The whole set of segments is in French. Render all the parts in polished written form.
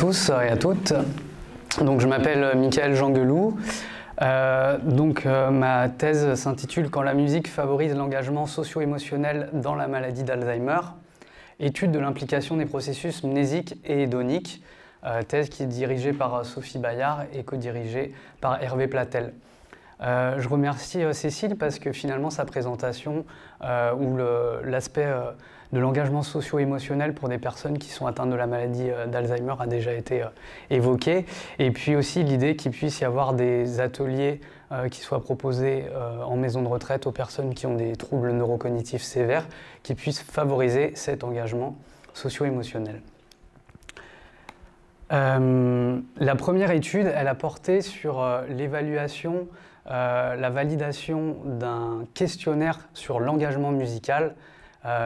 tous et à toutes. Donc, je m'appelle Michael Janguelou. Ma thèse s'intitule « Quand la musique favorise l'engagement socio-émotionnel dans la maladie d'Alzheimer », étude de l'implication des processus mnésiques et hédoniques, thèse qui est dirigée par Sophie Bayard et co-dirigée par Hervé Platel. Je remercie Cécile parce que finalement sa présentation où l'aspect de l'engagement socio-émotionnel pour des personnes qui sont atteintes de la maladie d'Alzheimer a déjà été évoqué, et puis aussi l'idée qu'il puisse y avoir des ateliers qui soient proposés en maison de retraite aux personnes qui ont des troubles neurocognitifs sévères, qui puissent favoriser cet engagement socio-émotionnel. La première étude, elle a porté sur l'évaluation, la validation d'un questionnaire sur l'engagement musical.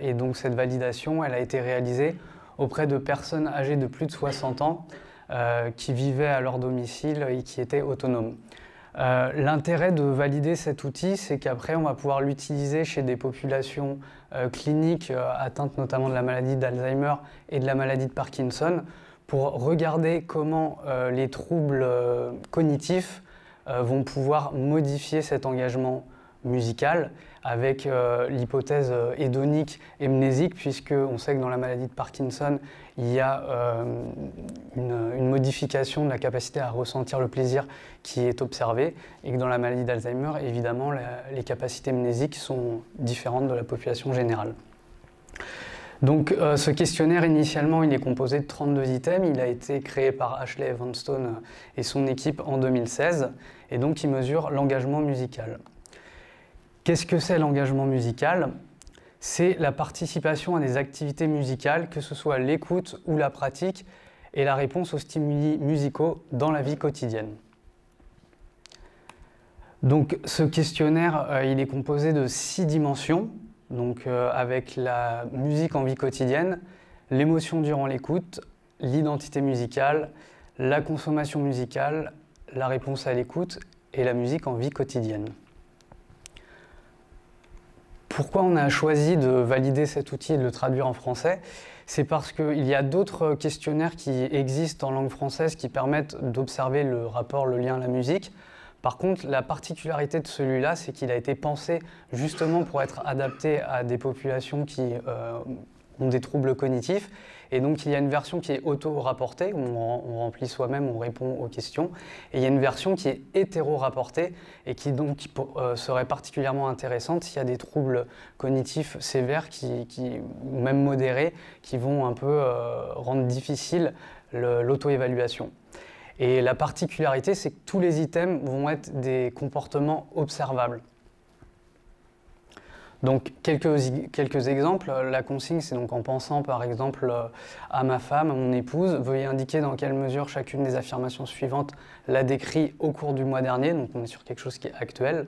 Et donc cette validation, elle a été réalisée auprès de personnes âgées de plus de 60 ans qui vivaient à leur domicile et qui étaient autonomes. L'intérêt de valider cet outil, c'est qu'après, on va pouvoir l'utiliser chez des populations cliniques atteintes notamment de la maladie d'Alzheimer et de la maladie de Parkinson, pour regarder comment les troubles cognitifs vont pouvoir modifier cet engagement musical avec l'hypothèse hédonique et mnésique, puisqu'on sait que dans la maladie de Parkinson, il y a une modification de la capacité à ressentir le plaisir qui est observée, et que dans la maladie d'Alzheimer, évidemment, les capacités mnésiques sont différentes de la population générale. Donc ce questionnaire, initialement, il est composé de 32 items. Il a été créé par Ashley Evanstone et son équipe en 2016, et donc il mesure l'engagement musical. Qu'est-ce que c'est l'engagement musical? C'est la participation à des activités musicales, que ce soit l'écoute ou la pratique, et la réponse aux stimuli musicaux dans la vie quotidienne. Donc ce questionnaire, il est composé de 6 dimensions. Donc avec la musique en vie quotidienne, l'émotion durant l'écoute, l'identité musicale, la consommation musicale, la réponse à l'écoute et la musique en vie quotidienne. Pourquoi on a choisi de valider cet outil et de le traduire en français? C'est parce qu'il y a d'autres questionnaires qui existent en langue française qui permettent d'observer le rapport, le lien à la musique. Par contre, la particularité de celui-là, c'est qu'il a été pensé justement pour être adapté à des populations qui ont des troubles cognitifs. Et donc, il y a une version qui est auto-rapportée, où on remplit soi-même, on répond aux questions. Et il y a une version qui est hétéro-rapportée et qui donc serait particulièrement intéressante s'il y a des troubles cognitifs sévères ou même modérés qui vont un peu rendre difficile l'auto-évaluation. Et la particularité, c'est que tous les items vont être des comportements observables. Donc, quelques exemples. La consigne, c'est donc en pensant par exemple à ma femme, à mon épouse, veuillez indiquer dans quelle mesure chacune des affirmations suivantes l'a décrit au cours du mois dernier. Donc, on est sur quelque chose qui est actuel.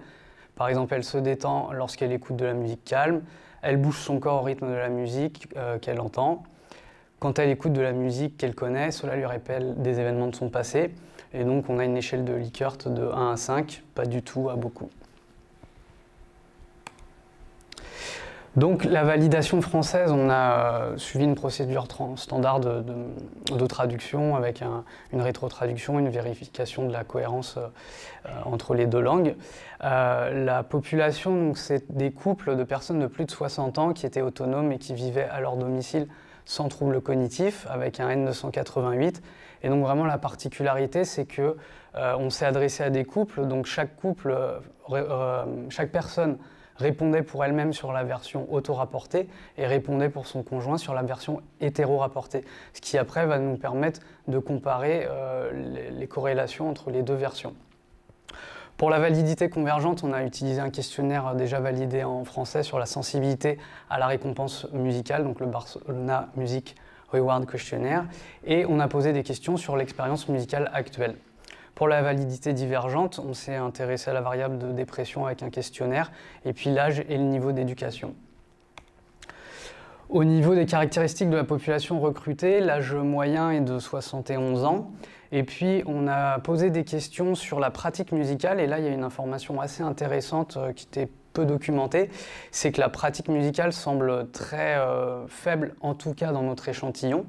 Par exemple, elle se détend lorsqu'elle écoute de la musique calme. Elle bouge son corps au rythme de la musique qu'elle entend. Quand elle écoute de la musique qu'elle connaît, cela lui rappelle des événements de son passé. Et donc, on a une échelle de Likert de 1 à 5, pas du tout à beaucoup. Donc, la validation française, on a suivi une procédure standard de traduction avec une rétrotraduction, une vérification de la cohérence entre les deux langues. La population, c'est des couples de personnes de plus de 60 ans qui étaient autonomes et qui vivaient à leur domicile sans troubles cognitifs, avec un N de 188. Et donc vraiment la particularité, c'est que on s'est adressé à des couples, donc chaque personne répondait pour elle-même sur la version auto-rapportée et répondait pour son conjoint sur la version hétéro-rapportée. Ce qui après va nous permettre de comparer les corrélations entre les deux versions. Pour la validité convergente, on a utilisé un questionnaire déjà validé en français sur la sensibilité à la récompense musicale, donc le Barcelona Music Reward Questionnaire, et on a posé des questions sur l'expérience musicale actuelle. Pour la validité divergente, on s'est intéressé à la variable de dépression avec un questionnaire, et puis l'âge et le niveau d'éducation. Au niveau des caractéristiques de la population recrutée, l'âge moyen est de 71 ans, Et puis on a posé des questions sur la pratique musicale, et là il y a une information assez intéressante qui était peu documentée, c'est que la pratique musicale semble très faible, en tout cas dans notre échantillon,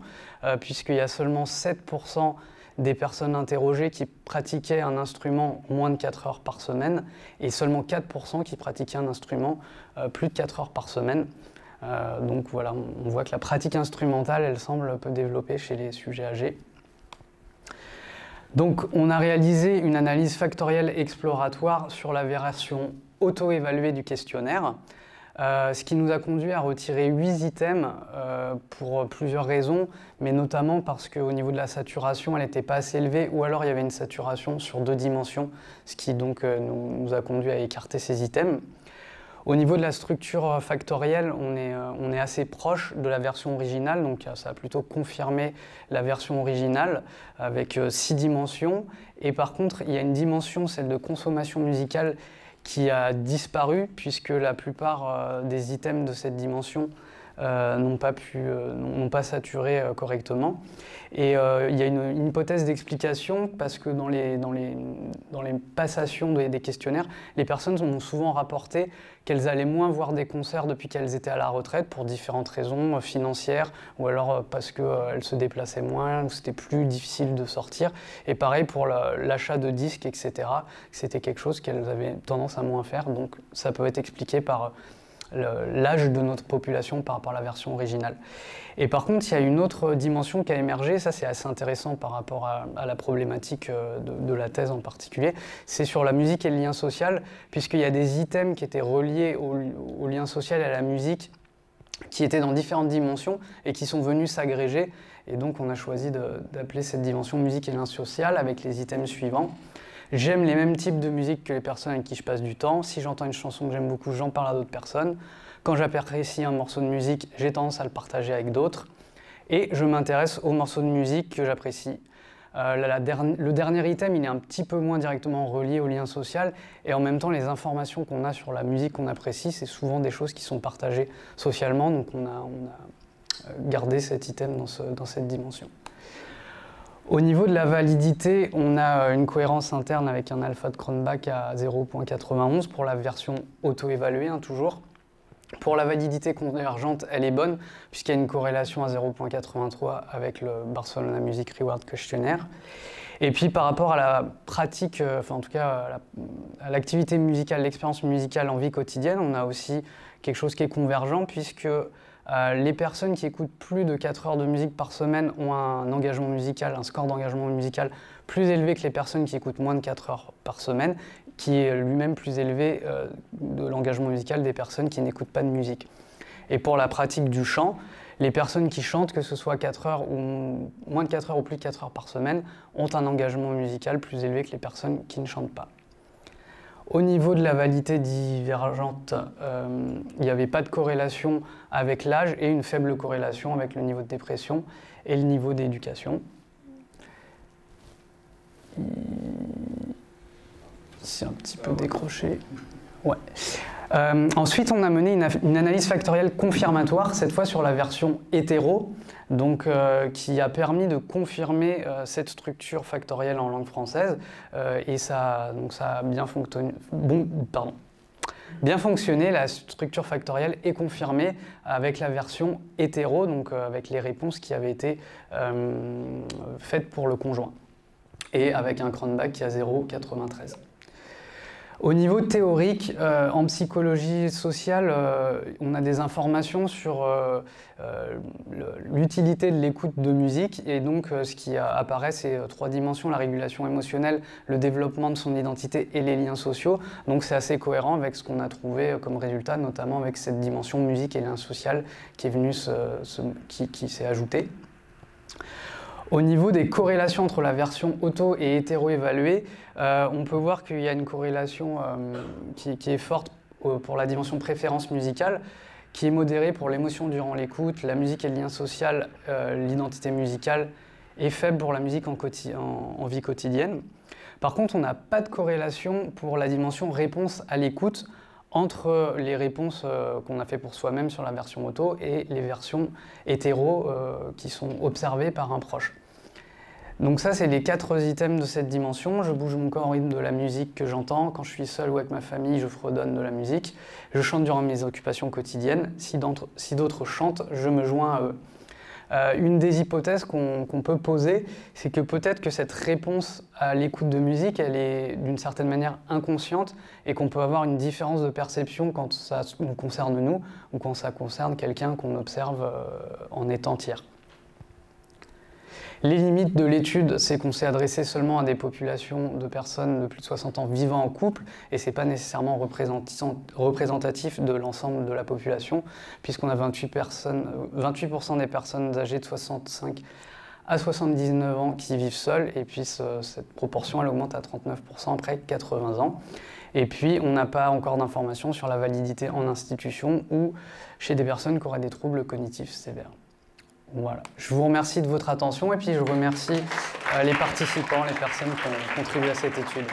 puisqu'il y a seulement 7% des personnes interrogées qui pratiquaient un instrument moins de 4 heures par semaine, et seulement 4% qui pratiquaient un instrument plus de 4 heures par semaine. Donc voilà, on voit que la pratique instrumentale, elle semble peu développée chez les sujets âgés. Donc on a réalisé une analyse factorielle exploratoire sur la version auto-évaluée du questionnaire, ce qui nous a conduit à retirer 8 items pour plusieurs raisons, mais notamment parce qu'au niveau de la saturation, elle n'était pas assez élevée, ou alors il y avait une saturation sur 2 dimensions, ce qui donc nous a conduit à écarter ces items. Au niveau de la structure factorielle, on est assez proche de la version originale, donc ça a plutôt confirmé la version originale avec 6 dimensions. Et par contre, il y a une dimension, celle de consommation musicale, qui a disparu puisque la plupart des items de cette dimension n'ont pas saturé correctement. Et il y a une hypothèse d'explication parce que dans les passations des questionnaires, les personnes ont souvent rapporté qu'elles allaient moins voir des concerts depuis qu'elles étaient à la retraite pour différentes raisons financières, ou alors parce qu'elles se déplaçaient moins, ou c'était plus difficile de sortir. Et pareil pour l'achat de disques, etc. C'était quelque chose qu'elles avaient tendance à moins faire, donc ça peut être expliqué par l'âge de notre population par rapport à la version originale. Et par contre, il y a une autre dimension qui a émergé, ça c'est assez intéressant par rapport à la problématique de la thèse en particulier, c'est sur la musique et le lien social, puisqu'il y a des items qui étaient reliés au lien social et à la musique, qui étaient dans différentes dimensions et qui sont venus s'agréger. Et donc on a choisi d'appeler cette dimension musique et lien social avec les items suivants. J'aime les mêmes types de musique que les personnes avec qui je passe du temps. Si j'entends une chanson que j'aime beaucoup, j'en parle à d'autres personnes. Quand j'apprécie un morceau de musique, j'ai tendance à le partager avec d'autres. Et je m'intéresse aux morceaux de musique que j'apprécie. Le dernier item, il est un petit peu moins directement relié au lien social. Et en même temps, les informations qu'on a sur la musique qu'on apprécie, c'est souvent des choses qui sont partagées socialement. Donc on a gardé cet item dans cette dimension. Au niveau de la validité, on a une cohérence interne avec un alpha de Cronbach à 0,91 pour la version auto-évaluée, toujours. Pour la validité convergente, elle est bonne, puisqu'il y a une corrélation à 0,83 avec le Barcelona Music Reward Questionnaire. Et puis par rapport à la pratique, enfin en tout cas à l'activité musicale, l'expérience musicale en vie quotidienne, on a aussi quelque chose qui est convergent, puisque les personnes qui écoutent plus de 4 heures de musique par semaine ont un engagement musical, un score d'engagement musical plus élevé que les personnes qui écoutent moins de 4 heures par semaine, qui est lui-même plus élevé de l'engagement musical des personnes qui n'écoutent pas de musique. Et pour la pratique du chant, les personnes qui chantent, que ce soit 4 heures ou moins de 4 heures ou plus de 4 heures par semaine, ont un engagement musical plus élevé que les personnes qui ne chantent pas. Au niveau de la validité divergente, il n'y avait pas de corrélation avec l'âge et une faible corrélation avec le niveau de dépression et le niveau d'éducation. C'est un petit peu décroché. Ouais. Ensuite, on a mené une analyse factorielle confirmatoire, cette fois sur la version hétéro, donc, qui a permis de confirmer cette structure factorielle en langue française, et ça a bien fonctionné, la structure factorielle est confirmée avec la version hétéro, donc avec les réponses qui avaient été faites pour le conjoint, et avec un Cronbach qui a 0,93. Au niveau théorique, en psychologie sociale, on a des informations sur l'utilité de l'écoute de musique, et donc ce qui apparaît, c'est 3 dimensions, la régulation émotionnelle, le développement de son identité et les liens sociaux. Donc c'est assez cohérent avec ce qu'on a trouvé comme résultat, notamment avec cette dimension musique et lien social qui est venue qui s'est ajoutée. Au niveau des corrélations entre la version auto et hétéro-évaluée, on peut voir qu'il y a une corrélation qui est forte pour la dimension préférence musicale, qui est modérée pour l'émotion durant l'écoute, la musique et le lien social, l'identité musicale, et faible pour la musique en vie quotidienne. Par contre, on n'a pas de corrélation pour la dimension réponse à l'écoute entre les réponses qu'on a fait pour soi-même sur la version auto et les versions hétéro qui sont observées par un proche. Donc ça, c'est les 4 items de cette dimension. Je bouge mon corps au rythme de la musique que j'entends. Quand je suis seul ou avec ma famille, je fredonne de la musique. Je chante durant mes occupations quotidiennes. Si d'autres chantent, je me joins à eux. Une des hypothèses qu'on peut poser, c'est que peut-être que cette réponse à l'écoute de musique, elle est d'une certaine manière inconsciente et qu'on peut avoir une différence de perception quand ça nous concerne nous ou quand ça concerne quelqu'un qu'on observe en étant tiers. Les limites de l'étude, c'est qu'on s'est adressé seulement à des populations de personnes de plus de 60 ans vivant en couple, et ce n'est pas nécessairement représentatif de l'ensemble de la population, puisqu'on a 28% des personnes âgées de 65 à 79 ans qui vivent seules, et puis cette proportion elle augmente à 39% après 80 ans. Et puis on n'a pas encore d'informations sur la validité en institution ou chez des personnes qui auraient des troubles cognitifs sévères. Voilà. Je vous remercie de votre attention et puis je remercie les participants, les personnes qui ont contribué à cette étude.